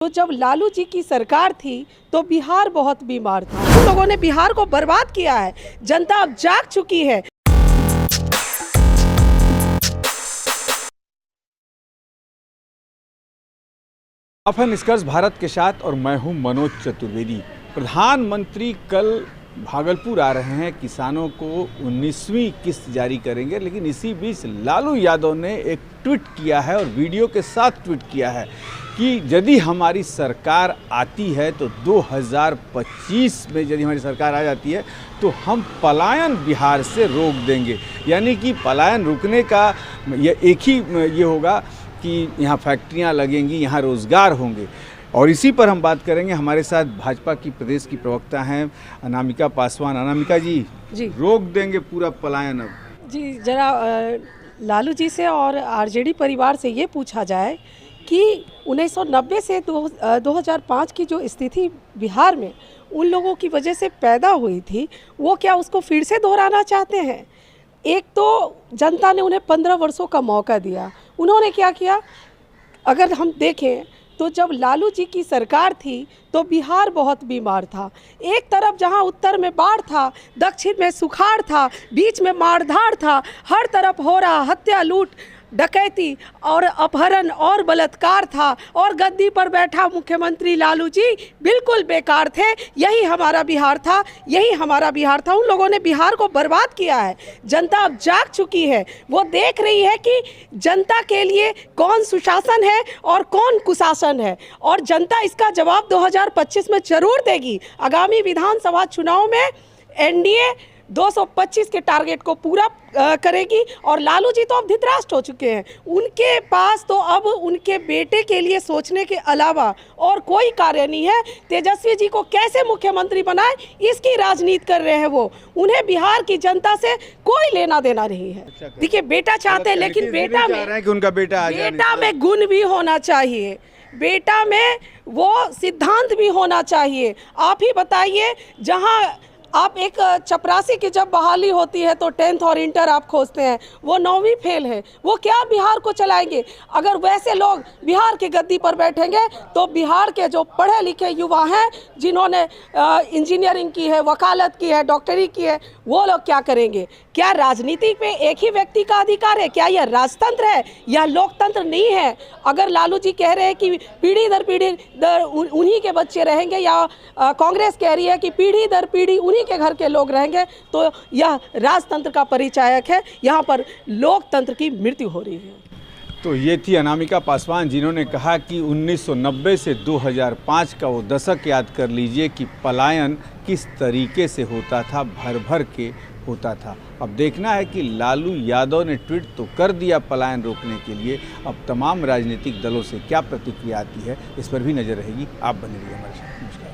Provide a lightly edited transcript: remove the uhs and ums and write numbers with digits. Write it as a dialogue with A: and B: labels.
A: तो जब लालू जी की सरकार थी तो बिहार बहुत बीमार था। उन लोगों ने बिहार को बर्बाद किया है। जनता अब जाग चुकी है।
B: आप हैं निष्कर्ष भारत के साथ और मैं हूं मनोज चतुर्वेदी। प्रधानमंत्री कल भागलपुर आ रहे हैं, किसानों को 19वीं किस्त जारी करेंगे, लेकिन इसी बीच लालू यादव ने एक ट्वीट किया है और वीडियो के साथ ट्वीट किया है कि यदि हमारी सरकार आती है तो 2025 में यदि हमारी सरकार आ जाती है तो हम पलायन बिहार से रोक देंगे। यानी कि पलायन रुकने का ये एक ही ये होगा कि यहाँ फैक्ट्रियाँ लगेंगी, यहाँ रोज़गार होंगे। और इसी पर हम बात करेंगे। हमारे साथ भाजपा की प्रदेश की प्रवक्ता हैं अनामिका पासवान। अनामिका जी, रोक देंगे पूरा पलायन अब?
A: जी, जरा लालू जी से और आरजेडी परिवार से ये पूछा जाए कि 1990 से 2005 की जो स्थिति बिहार में उन लोगों की वजह से पैदा हुई थी, वो क्या उसको फिर से दोहराना चाहते हैं? एक तो जनता ने उन्हें 15 वर्षों का मौका दिया। उन्होंने क्या किया? अगर हम देखें तो जब लालू जी की सरकार थी तो बिहार बहुत बीमार था। एक तरफ जहां उत्तर में बाढ़ था, दक्षिण में सुखाड़ था, बीच में मारधाड़ था, हर तरफ हो रहा हत्या, लूट, डकैती और अपहरण और बलात्कार था, और गद्दी पर बैठा मुख्यमंत्री लालू जी बिल्कुल बेकार थे। यही हमारा बिहार था, यही हमारा बिहार था। उन लोगों ने बिहार को बर्बाद किया है। जनता अब जाग चुकी है। वो देख रही है कि जनता के लिए कौन सुशासन है और कौन कुशासन है, और जनता इसका जवाब 2025 में जरूर देगी। आगामी विधानसभा चुनाव में एनडीए 225 के टारगेट को पूरा करेगी। और लालू जी तो अब धृतराष्ट्र हो चुके हैं। उनके पास तो अब उनके बेटे के लिए सोचने के अलावा और कोई कार्य नहीं है। तेजस्वी जी को कैसे मुख्यमंत्री बनाए, इसकी राजनीति कर रहे हैं वो। उन्हें बिहार की जनता से कोई लेना देना नहीं है। देखिए, बेटा चाहते हैं, लेकिन बेटा में
B: कि उनका बेटा
A: में गुण भी होना चाहिए, बेटा में वो सिद्धांत भी होना चाहिए। आप ही बताइए, जहाँ आप एक चपरासी की जब बहाली होती है तो 10th और इंटर आप खोजते हैं, वो 9वीं फेल है, वो क्या बिहार को चलाएंगे? अगर वैसे लोग बिहार की गद्दी पर बैठेंगे तो बिहार के जो पढ़े लिखे युवा हैं, जिन्होंने इंजीनियरिंग की है, वकालत की है, डॉक्टरी की है, वो लोग क्या करेंगे? क्या राजनीति पे एक ही व्यक्ति का अधिकार है? क्या यह राजतंत्र है? यह लोकतंत्र नहीं है। अगर लालू जी कह रहे हैं कि पीढ़ी दर पीढ़ी उन्हीं के बच्चे रहेंगे, या कांग्रेस कह रही है कि पीढ़ी दर पीढ़ी उन्हीं के घर के लोग रहेंगे, तो यह राजतंत्र का परिचायक है। यहाँ पर लोकतंत्र की मृत्यु हो रही है।
B: तो ये थी अनामिका पासवान, जिन्होंने कहा कि 1990 से 2005 का वो दशक याद कर लीजिए कि पलायन किस तरीके से होता था, भर भर के होता था। अब देखना है कि लालू यादव ने ट्वीट तो कर दिया पलायन रोकने के लिए, अब तमाम राजनीतिक दलों से क्या प्रतिक्रिया आती है, इस पर भी नज़र रहेगी। आप बने रहिए हमारे साथ। नमस्कार।